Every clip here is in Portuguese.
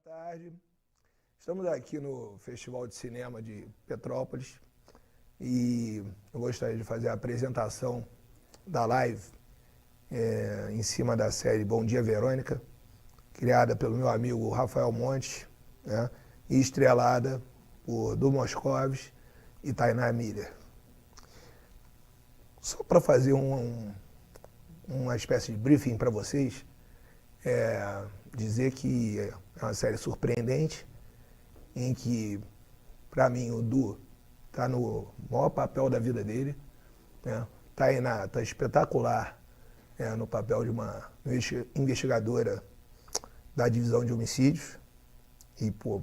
tarde. Estamos aqui no Festival de Cinema de Petrópolis e eu gostaria de fazer a apresentação da live em cima da série Bom Dia, Verônica, criada pelo meu amigo Rafael Montes, né, e estrelada por Du Moscovis e Tainá Miller. Só para fazer uma espécie de briefing para vocês, dizer que é uma série surpreendente, em que, para mim, o Du está no maior papel da vida dele, né? Tainá está espetacular no papel de uma investigadora da divisão de homicídios. E, pô,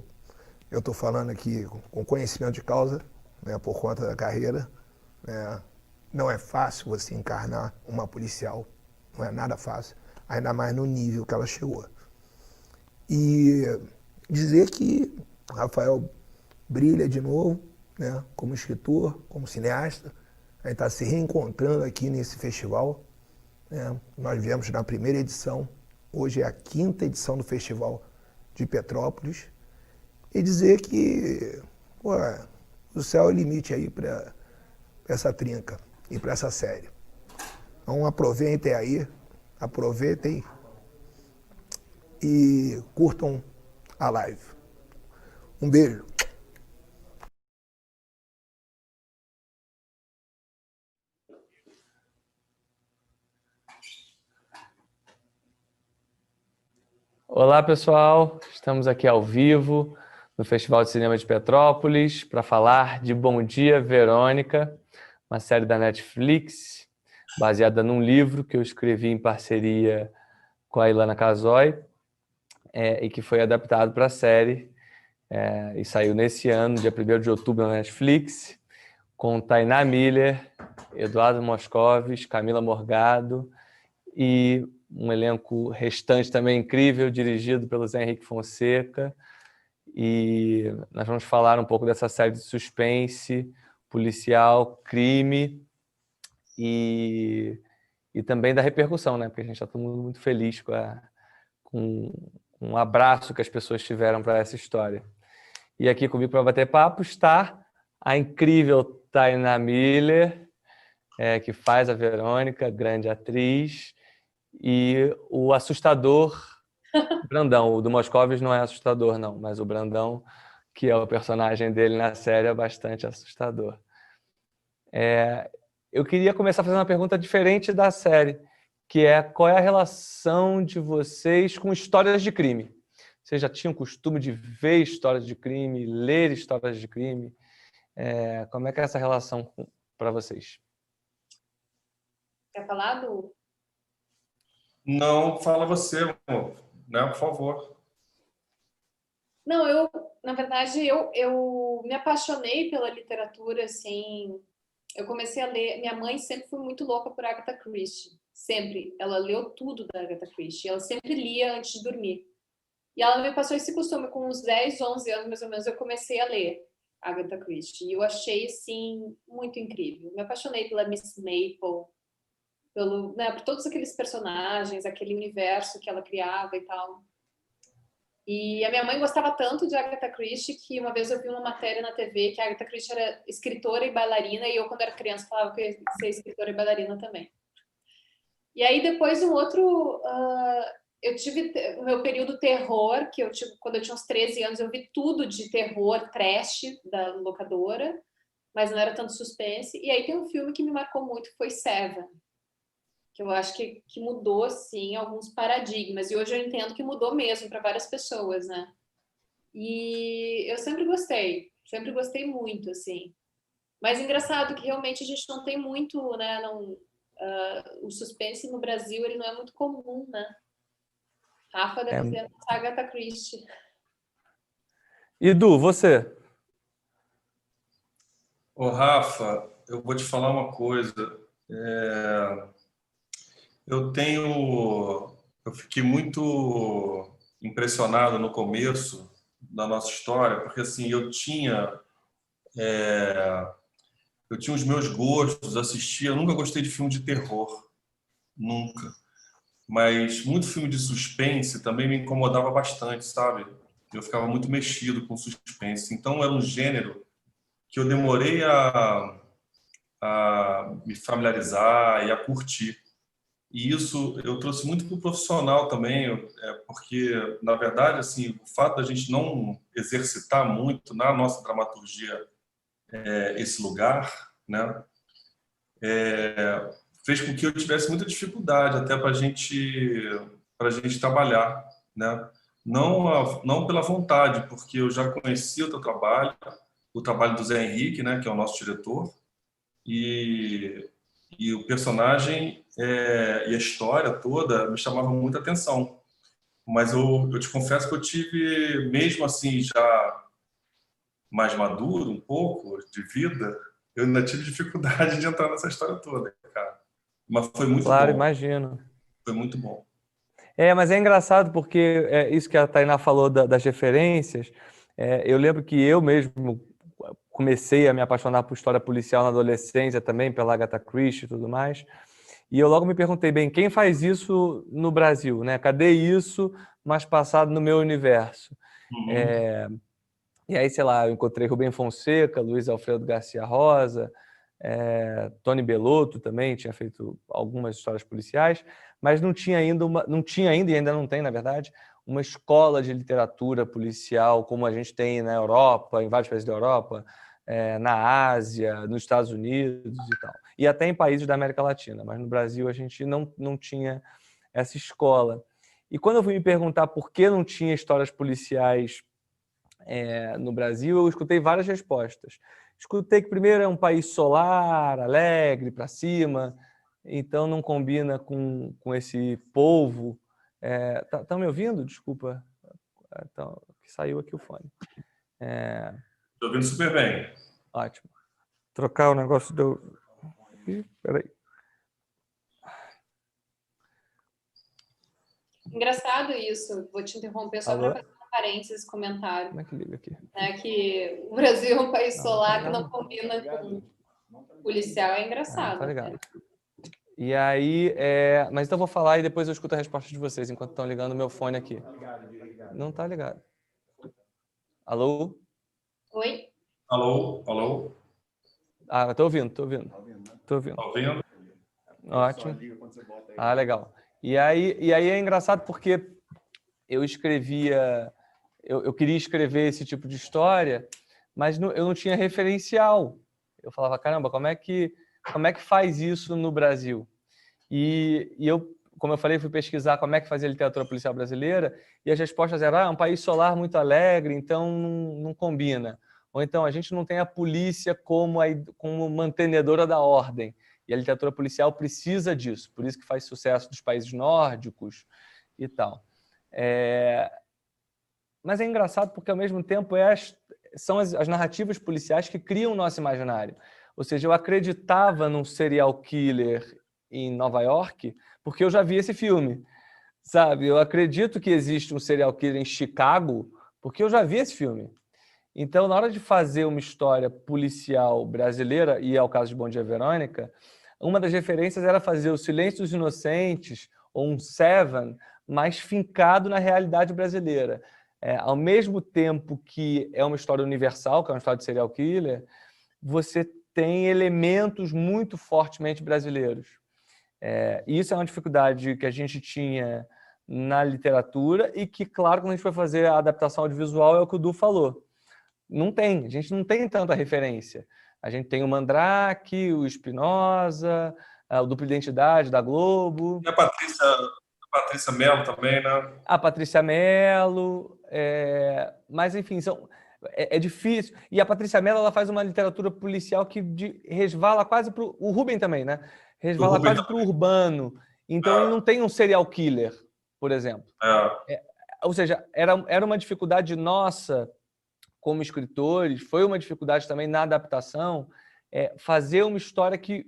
eu estou falando aqui com conhecimento de causa, né, por conta da carreira. Né? Não é fácil você encarnar uma policial, não é nada fácil, ainda mais no nível que ela chegou. E dizer que o Rafael brilha de novo, né, como escritor, como cineasta. A gente está se reencontrando aqui nesse festival. Né? Nós viemos na primeira edição, hoje é a 5ª edição do Festival de Petrópolis. E dizer que pô, o céu é o limite aí para essa trinca e para essa série. Então aproveitem aí, aproveitem e curtam a live. Um beijo. Olá, pessoal. Estamos aqui ao vivo no Festival de Cinema de Petrópolis para falar de Bom Dia, Verônica, uma série da Netflix baseada num livro que eu escrevi em parceria com a Ilana Casoy e que foi adaptado para a série e saiu nesse ano, dia 1º de outubro, na Netflix, com Tainá Miller, Eduardo Moscovis, Camila Morgado e um elenco restante também incrível, dirigido pelo Zé Henrique Fonseca. E nós vamos falar um pouco dessa série de suspense, policial, crime e também da repercussão, né? Porque a gente está todo mundo muito feliz com um abraço que as pessoas tiveram para essa história. E aqui comigo para bater papo está a incrível Tainá Miller, que faz a Verônica, grande atriz, e o assustador Brandão. O do Moscovis não é assustador, não, mas o Brandão, que é o personagem dele na série, é bastante assustador. Eu queria começar fazendo uma pergunta diferente da série, que é: qual é a relação de vocês com histórias de crime? Vocês já tinham costume de ver histórias de crime, ler histórias de crime? Como é que é essa relação para vocês? Quer falar, Du? Não, fala você, amor, né? Por favor. Não, na verdade, eu me apaixonei pela literatura, assim. Eu comecei a ler. Minha mãe sempre foi muito louca por Agatha Christie. Sempre. Ela leu tudo da Agatha Christie. Ela sempre lia antes de dormir. E ela me passou esse costume. Com uns 10, 11 anos, mais ou menos, eu comecei a ler Agatha Christie. E eu achei, assim, muito incrível. Me apaixonei pela Miss Maple, por todos aqueles personagens, aquele universo que ela criava e tal. E a minha mãe gostava tanto de Agatha Christie que uma vez eu vi uma matéria na TV que a Agatha Christie era escritora e bailarina, e eu, quando era criança, falava que eu ia ser escritora e bailarina também. E aí, depois, eu tive o meu período terror, que quando eu tinha uns 13 anos, eu vi tudo de terror, trash, da locadora, mas não era tanto suspense. E aí tem um filme que me marcou muito, que foi Seven, que eu acho que mudou, sim, alguns paradigmas. E hoje eu entendo que mudou mesmo para várias pessoas, né? E eu sempre gostei muito, assim. Mas engraçado que realmente a gente não tem muito, né? O suspense no Brasil, ele não é muito comum, né? Rafa deve ter a Agatha Christie. E Du, você? Ô, Rafa, eu vou te falar uma coisa. Eu fiquei muito impressionado no começo da nossa história, porque assim, eu tinha os meus gostos, eu nunca gostei de filme de terror, nunca. Mas muito filme de suspense também me incomodava bastante, sabe? Eu ficava muito mexido com suspense. Então, era um gênero que eu demorei a me familiarizar e a curtir. E isso eu trouxe muito para o profissional também, porque, na verdade, assim, o fato da gente não exercitar muito na nossa dramaturgia esse lugar, né, fez com que eu tivesse muita dificuldade até para a gente trabalhar, né? Não pela vontade, porque eu já conhecia o trabalho do Zé Henrique, né, que é o nosso diretor, e o personagem e a história toda me chamavam muita atenção. Mas eu te confesso que eu tive, mesmo assim, já mais maduro um pouco de vida, eu ainda tive dificuldade de entrar nessa história toda, cara. Mas foi muito Claro, bom. imagino. Foi muito bom. Mas é engraçado porque isso que a Tainá falou das referências, eu lembro que eu mesmo comecei a me apaixonar por história policial na adolescência também, pela Agatha Christie e tudo mais, e eu logo me perguntei, bem, quem faz isso no Brasil, né? Cadê isso mais passado no meu universo? Uhum. E aí, sei lá, eu encontrei Rubem Fonseca, Luiz Alfredo Garcia Rosa, Tony Bellotto também tinha feito algumas histórias policiais, mas não tinha ainda e ainda não tem, na verdade, uma escola de literatura policial como a gente tem na Europa, em vários países da Europa, na Ásia, nos Estados Unidos e tal. E até em países da América Latina, mas no Brasil a gente não tinha essa escola. E quando eu fui me perguntar por que não tinha histórias policiais no Brasil, eu escutei várias respostas. Escutei que primeiro é um país solar, alegre, para cima, então não combina com esse povo. Estão me ouvindo? Desculpa. Então, saiu aqui o fone. Estou ouvindo super bem. Ótimo. Trocar o negócio do... Peraí. Engraçado isso, vou te interromper só para fazer um parênteses, comentário. Como é que liga aqui? Que o Brasil é um país solar que não combina com policial, é engraçado. Tá ligado. E aí, mas então eu vou falar e depois eu escuto a resposta de vocês enquanto estão ligando o meu fone aqui. Não tá ligado. Alô? Oi? Alô? Alô? Tô ouvindo. Tô ouvindo? Tá ouvindo? Ótimo. Legal. E aí é engraçado porque eu escrevia... Eu queria escrever esse tipo de história, mas eu não tinha referencial. Eu falava, caramba, como é que faz isso no Brasil? E eu, como eu falei, fui pesquisar como é que fazia a literatura policial brasileira e as respostas eram, é um país solar muito alegre, então não combina. Ou então, a gente não tem a polícia como mantenedora da ordem. E a literatura policial precisa disso, por isso que faz sucesso dos países nórdicos e tal. Mas é engraçado porque, ao mesmo tempo, são as narrativas policiais que criam o nosso imaginário. Ou seja, eu acreditava num serial killer em Nova York porque eu já vi esse filme, sabe? Eu acredito que existe um serial killer em Chicago porque eu já vi esse filme. Então, na hora de fazer uma história policial brasileira, e é o caso de Bom Dia, Verônica, uma das referências era fazer o Silêncio dos Inocentes ou um Seven mais fincado na realidade brasileira. Ao mesmo tempo que é uma história universal, que é uma história de serial killer, você tem elementos muito fortemente brasileiros. E isso é uma dificuldade que a gente tinha na literatura e que, claro, quando a gente foi fazer a adaptação audiovisual, é o que o Du falou. A gente não tem tanta referência. A gente tem o Mandrake, o Espinosa, o Dupla Identidade da Globo. E a Patrícia Mello também, né? A Patrícia Mello, mas enfim, é difícil. E a Patrícia Mello ela faz uma literatura policial que resvala quase para o Rubem também, né? Resvala quase para o urbano. Então ele não tem um serial killer, por exemplo. Ou seja, era uma dificuldade nossa como escritores, foi uma dificuldade também na adaptação, fazer uma história que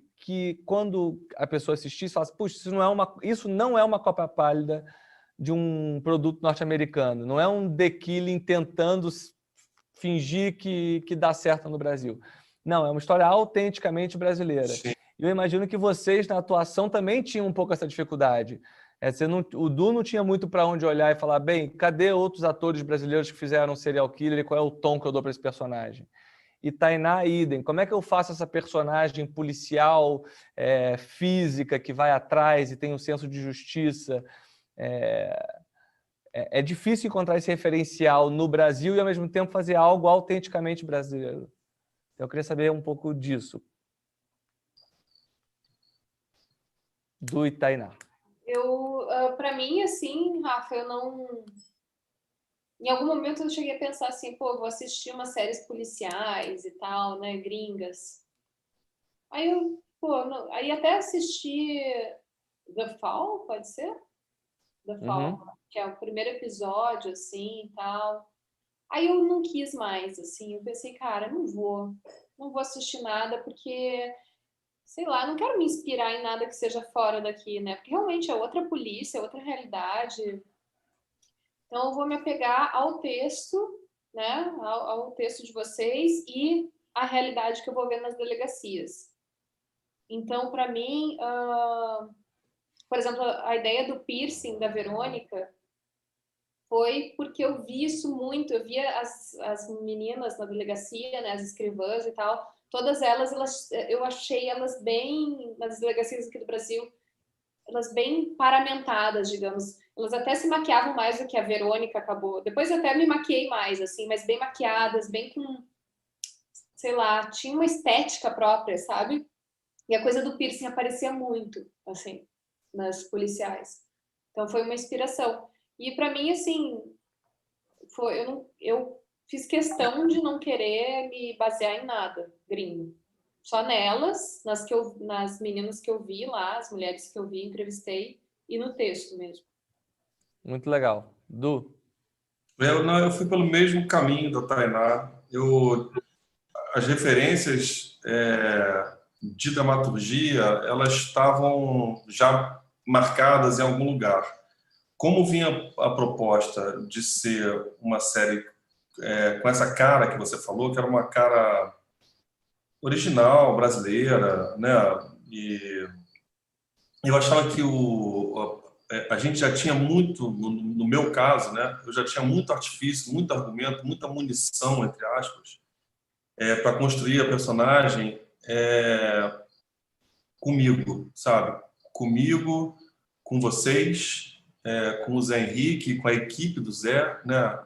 quando a pessoa assistisse, falasse, puxa, isso não é uma cópia pálida de um produto norte-americano, não é um The Killing tentando fingir que dá certo no Brasil. Não, é uma história autenticamente brasileira. Sim. E eu imagino que vocês, na atuação, também tinham um pouco essa dificuldade O Du não tinha muito para onde olhar e falar, bem, cadê outros atores brasileiros que fizeram serial killer e qual é o tom que eu dou para esse personagem? E Tainá idem. Como é que eu faço essa personagem policial, física, que vai atrás e tem um senso de justiça? É difícil encontrar esse referencial no Brasil e, ao mesmo tempo, fazer algo autenticamente brasileiro. Então, eu queria saber um pouco disso. Du e Tainá. Para mim, assim, Rafa, eu não... Em algum momento eu cheguei a pensar assim, pô, vou assistir umas séries policiais e tal, né, gringas. Aí aí até assisti The Fall, pode ser? The Fall, que é o primeiro episódio, assim, e tal. Aí eu não quis mais, assim, eu pensei, cara, não vou assistir nada, porque, sei lá, não quero me inspirar em nada que seja fora daqui, né? Porque realmente é outra polícia, é outra realidade. Então, eu vou me apegar ao texto, né? Ao texto de vocês e à realidade que eu vou ver nas delegacias. Então, para mim, por exemplo, a ideia do piercing da Verônica foi porque eu vi isso muito. Eu via as meninas na delegacia, né? As escrivãs e tal. Todas elas, eu achei elas bem, nas delegacias aqui do Brasil, elas bem paramentadas, digamos. Elas até se maquiavam mais do que a Verônica acabou. Depois eu até me maquiei mais, assim, mas bem maquiadas, bem com, sei lá, tinha uma estética própria, sabe? E a coisa do piercing aparecia muito, assim, nas policiais. Então foi uma inspiração. E para mim, assim, eu fiz questão de não querer me basear em nada gringo. Só nelas, nas meninas que eu vi lá, as mulheres que eu vi, entrevistei, e no texto mesmo. Muito legal. Du? Eu fui pelo mesmo caminho da Tainá. As referências de dramaturgia, elas estavam já marcadas em algum lugar. Como vinha a proposta de ser uma série com essa cara que você falou, que era uma cara original, brasileira, né? E eu achava que a gente já tinha muito, no meu caso, né? Eu já tinha muito artifício, muito argumento, muita munição, entre aspas, para construir a personagem comigo, sabe? Comigo, com vocês, com o Zé Henrique, com a equipe do Zé, né?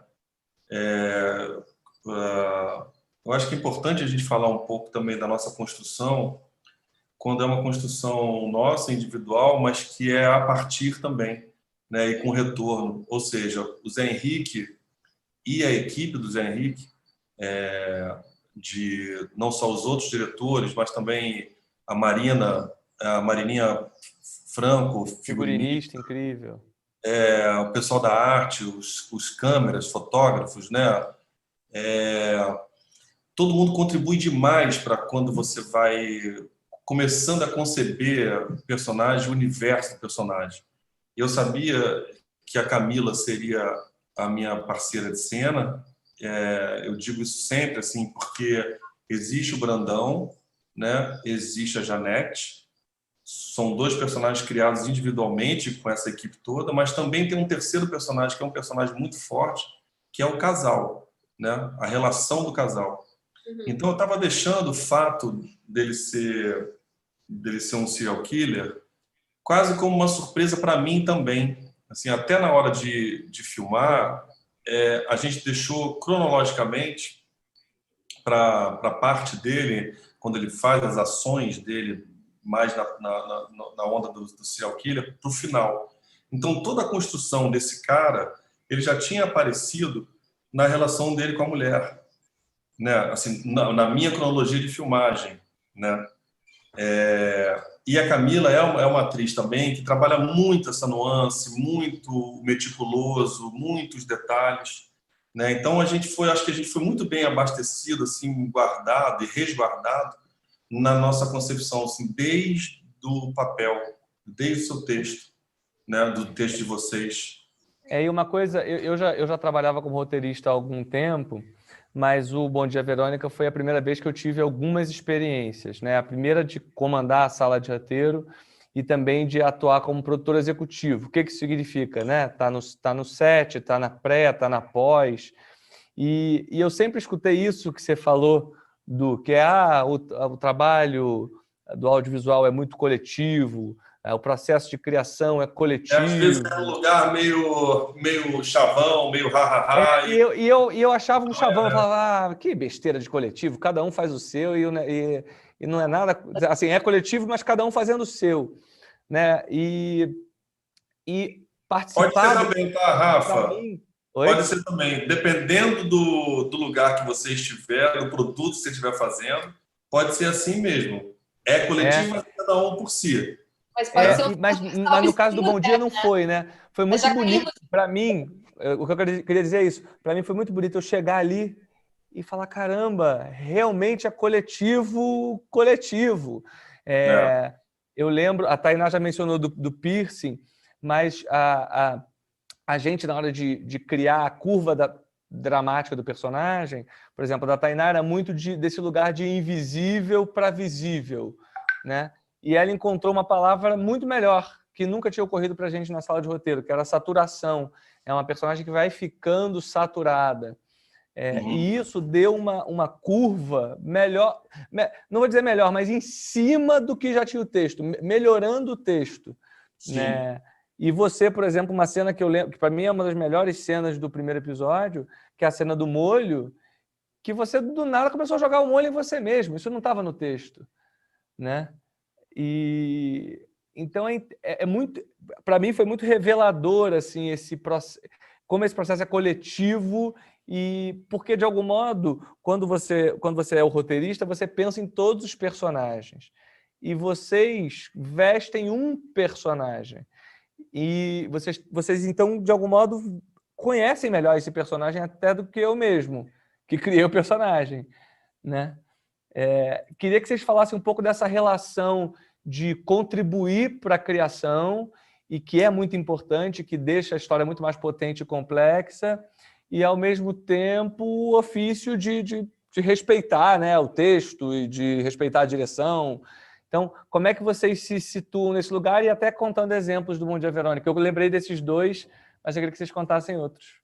Eu acho que é importante a gente falar um pouco também da nossa construção, quando é uma construção nossa, individual, mas que é a partir também, né? E com retorno. Ou seja, o Zé Henrique e a equipe do Zé Henrique, de não só os outros diretores, mas também a Marininha Franco, Figurinista incrível. O pessoal da arte, os câmeras, fotógrafos, né? Todo mundo contribui demais para quando você vai começando a conceber o personagem, o universo do personagem. Eu sabia que a Camila seria a minha parceira de cena. Eu digo isso sempre, assim, porque existe o Brandão, né? Existe a Janete. São dois personagens criados individualmente com essa equipe toda, mas também tem um terceiro personagem que é um personagem muito forte, que é o casal, né? A relação do casal. Então eu estava deixando o fato dele ser um serial killer quase como uma surpresa para mim também. Assim, até na hora de filmar, a gente deixou cronologicamente para a parte dele, quando ele faz as ações dele mais na onda do serial killer, para o final. Então toda a construção desse cara, ele já tinha aparecido na relação dele com a mulher, né? Assim, na minha cronologia de filmagem, né? E a Camila é uma atriz também que trabalha muito essa nuance, muito meticuloso, muitos detalhes, né? Então acho que a gente foi muito bem abastecido, assim, guardado e resguardado na nossa concepção, assim, desde o papel, desde o seu texto, né? Do texto de vocês. E uma coisa, eu já trabalhava como roteirista há algum tempo, mas o Bom Dia Verônica foi a primeira vez que eu tive algumas experiências, né? A primeira de comandar a sala de roteiro e também de atuar como produtor executivo. O que isso significa, né? Tá no set, tá na pré, tá na pós. E eu sempre escutei isso que você falou, que o trabalho do audiovisual é muito coletivo, o processo de criação é Às vezes coletivo. é um lugar meio chavão, meio ha-ha-ha. E eu achava um chavão, eu falava, que besteira de coletivo, cada um faz o seu e não é nada... Assim, é coletivo, mas cada um fazendo o seu. Né? E Pode ser participar... também, tá, Rafa? Oi? Pode ser também. Dependendo do lugar que você estiver, do produto que você estiver fazendo, pode ser assim mesmo. É coletivo, mas cada um por si. Mas pode ser mas no caso do Bom Dia não foi, né? Foi muito bonito para mim. O que eu queria dizer é isso. Para mim foi muito bonito eu chegar ali e falar, caramba, realmente é coletivo. Eu lembro, a Tainá já mencionou do piercing, mas a gente, na hora de criar a curva dramática do personagem, por exemplo, da Tainá era muito desse lugar de invisível para visível, né? E ela encontrou uma palavra muito melhor, que nunca tinha ocorrido para a gente na sala de roteiro, que era saturação. É uma personagem que vai ficando saturada. E isso deu uma curva melhor, não vou dizer melhor, mas em cima do que já tinha o texto, melhorando o texto. Né? E você, por exemplo, uma cena que eu lembro, que para mim é uma das melhores cenas do primeiro episódio, que é a cena do molho, que você do nada começou a jogar o molho em você mesmo. Isso não estava no texto. Né? E então muito, para mim foi muito revelador assim como esse processo é coletivo e porque de algum modo quando você é o roteirista você pensa em todos os personagens e vocês vestem um personagem e vocês então de algum modo conhecem melhor esse personagem até do que eu mesmo que criei o personagem, né? Queria que vocês falassem um pouco dessa relação de contribuir para a criação e que é muito importante, que deixa a história muito mais potente e complexa e, ao mesmo tempo, o ofício de respeitar, né, o texto e de respeitar a direção. Então, como é que vocês se situam nesse lugar e até contando exemplos do Bom Dia, Verônica? Eu lembrei desses dois, mas eu queria que vocês contassem outros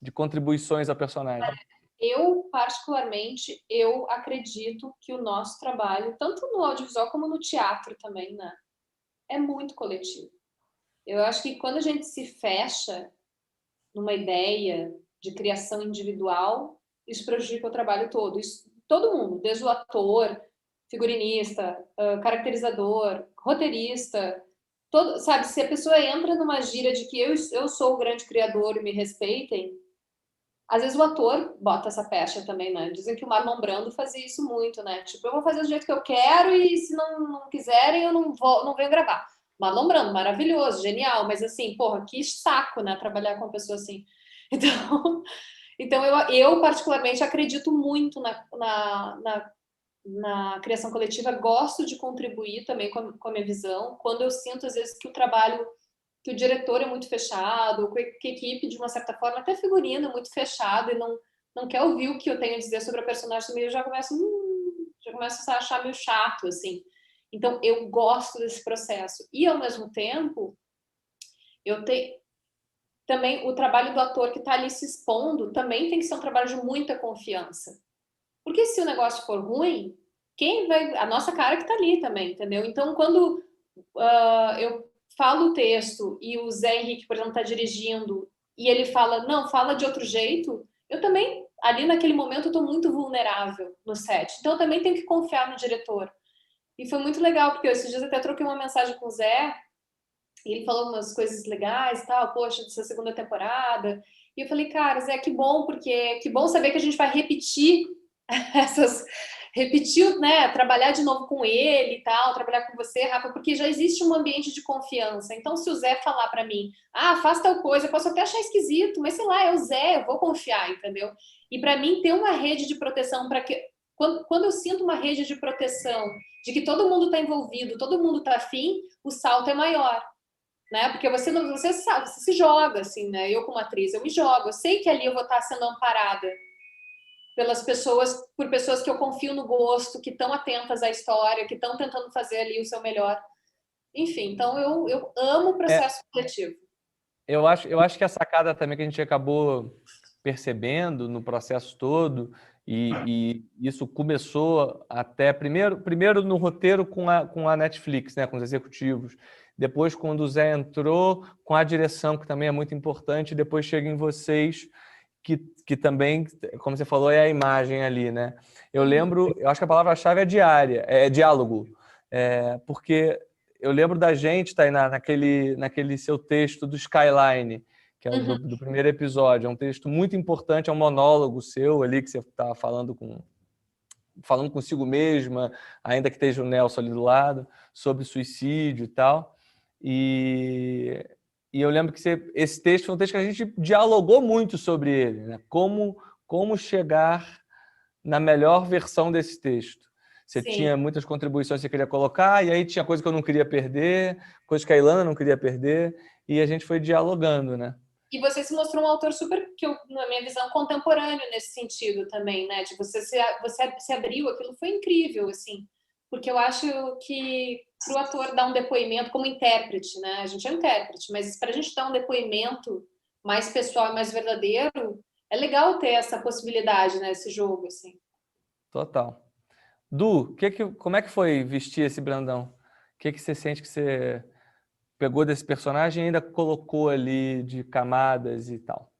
de contribuições ao personagem. Eu, particularmente, eu acredito que o nosso trabalho, tanto no audiovisual como no teatro também, né, é muito coletivo. Eu acho que quando a gente se fecha numa ideia de criação individual, isso prejudica o trabalho todo. Isso, todo mundo, desde o ator, figurinista, caracterizador, roteirista, sabe, se a pessoa entra numa gira de que eu sou o grande criador e me respeitem, às vezes o ator bota essa pecha também, né? Dizem que o Marlon Brando fazia isso muito, né? Tipo, eu vou fazer do jeito que eu quero e se não quiserem, eu não venho gravar. Marlon Brando, maravilhoso, genial, mas assim, porra, que saco, né? Trabalhar com uma pessoa assim. Então eu particularmente acredito muito na criação coletiva, gosto de contribuir também com a minha visão. Quando eu sinto, às vezes, que o diretor é muito fechado, que a equipe, de uma certa forma, até figurino é muito fechado e não quer ouvir o que eu tenho a dizer sobre a personagem também, eu já começo a achar meio chato, assim. Então, eu gosto desse processo. E, ao mesmo tempo, eu tenho... Também, o trabalho do ator que está ali se expondo também tem que ser um trabalho de muita confiança. Porque se o negócio for ruim, quem vai... A nossa cara que está ali também, entendeu? Então, quando eu falo o texto e o Zé Henrique, por exemplo, está dirigindo e ele fala, não, fala de outro jeito, eu também, ali naquele momento, eu estou muito vulnerável no set. Então, eu também tenho que confiar no diretor. E foi muito legal, porque esses dias eu até troquei uma mensagem com o Zé e ele falou umas coisas legais e tal, poxa, dessa segunda temporada. E eu falei, cara, Zé, que bom, porque que bom saber que a gente vai repetir né, trabalhar de novo com ele e tal, trabalhar com você, Rafa, porque já existe um ambiente de confiança. Então, se o Zé falar para mim, faz tal coisa, eu posso até achar esquisito, mas sei lá, é o Zé, eu vou confiar, entendeu? E para mim, ter uma rede de proteção para que... Quando eu sinto uma rede de proteção, de que todo mundo está envolvido, todo mundo está afim, o salto é maior. Né? Porque você sabe, você se joga, assim, né? Eu como atriz, eu me jogo, eu sei que ali eu vou estar sendo amparada por pessoas que eu confio no gosto, que estão atentas à história, que estão tentando fazer ali o seu melhor. Enfim, então eu amo o processo coletivo. Eu acho que a sacada também que a gente acabou percebendo no processo todo, e isso começou até primeiro no roteiro com a Netflix, né, com os executivos. Depois, quando o Zé entrou, com a direção, que também é muito importante, depois chega em vocês, que também, como você falou, é a imagem ali, né? Eu acho que a palavra-chave é diálogo. Porque eu lembro da gente, Tainá, naquele seu texto do Skyline, que é do primeiro episódio. É um texto muito importante, é um monólogo seu ali, que você está falando consigo mesma, ainda que esteja o Nelson ali do lado, sobre suicídio e tal. E eu lembro que esse texto foi um texto que a gente dialogou muito sobre ele, né? Como chegar na melhor versão desse texto. Você Sim. tinha muitas contribuições que você queria colocar, e aí tinha coisa que eu não queria perder, coisa que a Ilana não queria perder, e a gente foi dialogando, né? E você se mostrou um autor super, na minha visão, contemporâneo nesse sentido também, né? De você se abriu, aquilo foi incrível, assim. Porque eu acho que para o ator dar um depoimento como intérprete, né? A gente é intérprete, mas para a gente dar um depoimento mais pessoal e mais verdadeiro, é legal ter essa possibilidade, né? Esse jogo, assim. Total. Du, como é que foi vestir esse Brandão? O que você sente que você pegou desse personagem e ainda colocou ali de camadas e tal?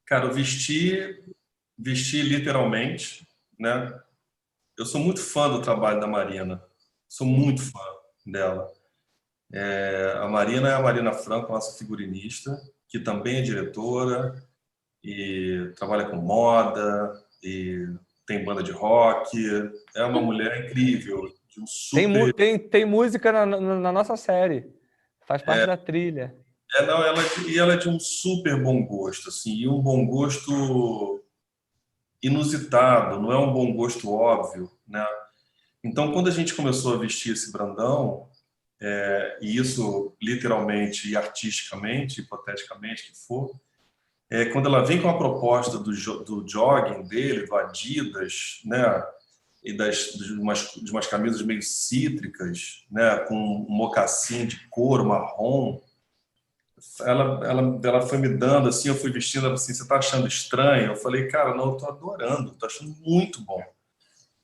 Cara, eu vesti literalmente, né? Eu sou muito fã do trabalho da Marina. Sou muito fã dela. A Marina é a Marina Franco, nossa figurinista, que também é diretora e trabalha com moda e tem banda de rock. É uma mulher incrível, de um super... Tem música na nossa série. Faz parte da trilha. Não, ela é de um super bom gosto, assim, e um bom gosto inusitado, não é um bom gosto óbvio, né? Então, quando a gente começou a vestir esse Brandão, e isso literalmente e artisticamente, hipoteticamente que for, quando ela vem com a proposta do jogging dele, do Adidas, né, e de umas camisas meio cítricas, né, com um mocassim de couro marrom, ela foi me dando assim, eu fui vestindo, ela assim, você tá achando estranho? Eu falei, cara, não, eu tô adorando, tô achando muito bom.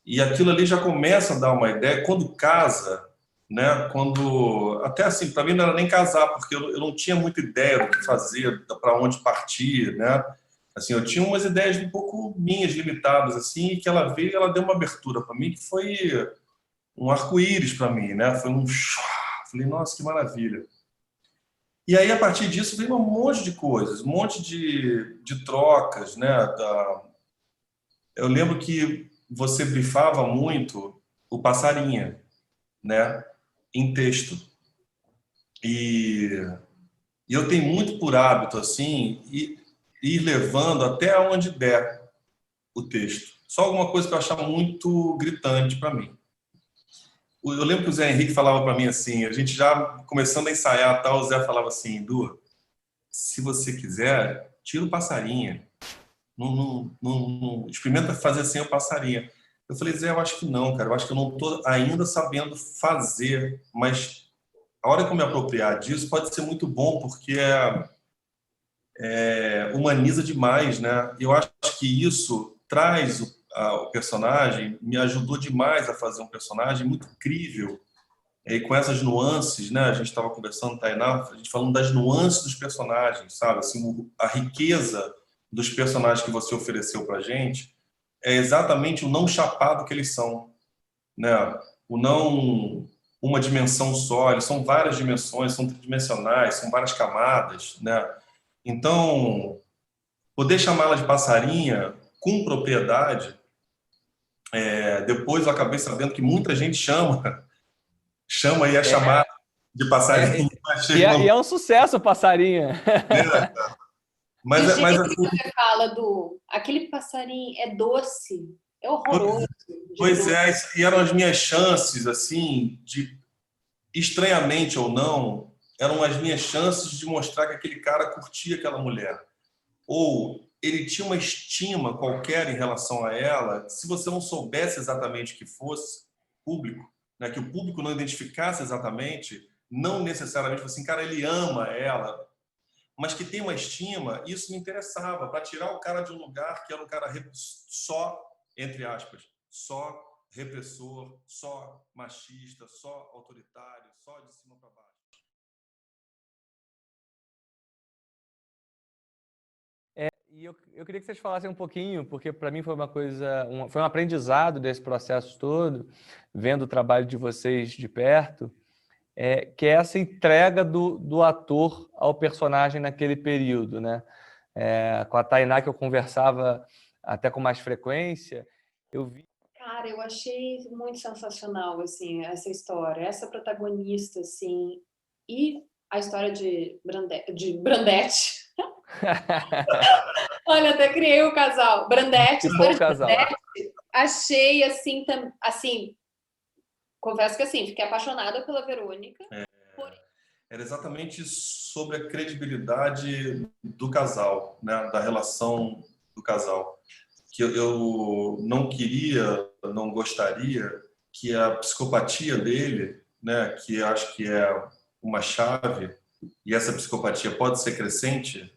E aquilo ali já começa a dar uma ideia, quando casa, né? Quando até assim, para mim não era nem casar, porque eu não tinha muita ideia do que fazer, para onde partir, né? Assim, eu tinha umas ideias um pouco minhas, limitadas, assim, e que ela veio, e ela deu uma abertura para mim que foi um arco-íris para mim, né? Foi um falei, nossa, que maravilha. E aí a partir disso veio um monte de coisas, um monte de trocas, né? Eu lembro que você brifava muito o Passarinha, né, em texto. E eu tenho muito por hábito, assim, ir levando até onde der o texto. Só alguma coisa que eu achava muito gritante para mim. Eu lembro que o Zé Henrique falava para mim assim, a gente já começando a ensaiar, tal, o Zé falava assim, Du, se você quiser, tira o Passarinha. Não experimenta fazer sem o Passarinha. Eu falei, Zé, eu acho que não, cara. Eu acho que eu não estou ainda sabendo fazer, mas a hora que eu me apropriar disso pode ser muito bom, porque humaniza demais, né? Eu acho que isso traz o personagem, me ajudou demais a fazer um personagem muito incrível, e com essas nuances, né? A gente estava conversando, Tainá, a gente falando das nuances dos personagens, sabe? Assim, a riqueza dos personagens que você ofereceu para a gente é exatamente o não chapado que eles são, né? O não uma dimensão só, eles são várias dimensões, são tridimensionais, são várias camadas, né? Então, poder chamá-la de passarinha com propriedade, depois eu acabei sabendo que muita gente chama e é chamada de passarinho. E é um sucesso, Passarinha. Mas, Do jeito assim, que você fala aquele passarinho é doce, é horroroso. Pois é, e eram as minhas chances, assim, de estranhamente ou não, eram as minhas chances de mostrar que aquele cara curtia aquela mulher. Ou ele tinha uma estima qualquer em relação a ela, se você não soubesse exatamente o que fosse, público, né, que o público não identificasse exatamente, não necessariamente assim, cara, ele ama ela, mas que tem uma estima, isso me interessava, para tirar o cara de um lugar que era um cara só, entre aspas, só repressor, só machista, só autoritário, só de cima para baixo. E eu queria que vocês falassem um pouquinho, porque para mim foi uma coisa, foi um aprendizado desse processo todo, vendo o trabalho de vocês de perto, que é essa entrega do ator ao personagem naquele período, né? Com a Tainá, que eu conversava até com mais frequência, eu vi... Cara, eu achei muito sensacional, assim, essa história, essa protagonista, assim, e a história de Brandetti. Olha, até criei o casal. Brandetti, Ficou o casal. Brandetti, achei, assim, confesso que, assim, fiquei apaixonada pela Verônica. Era exatamente sobre a credibilidade do casal, né? Da relação do casal. Que eu não queria, não gostaria que a psicopatia dele, né? Que acho que é uma chave, e essa psicopatia pode ser crescente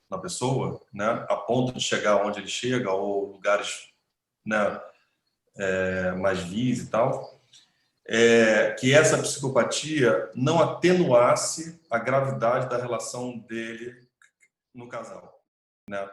na pessoa, né? A ponto de chegar onde ele chega, ou lugares, né? Mais vis e tal. Que essa psicopatia não atenuasse a gravidade da relação dele no casal, né?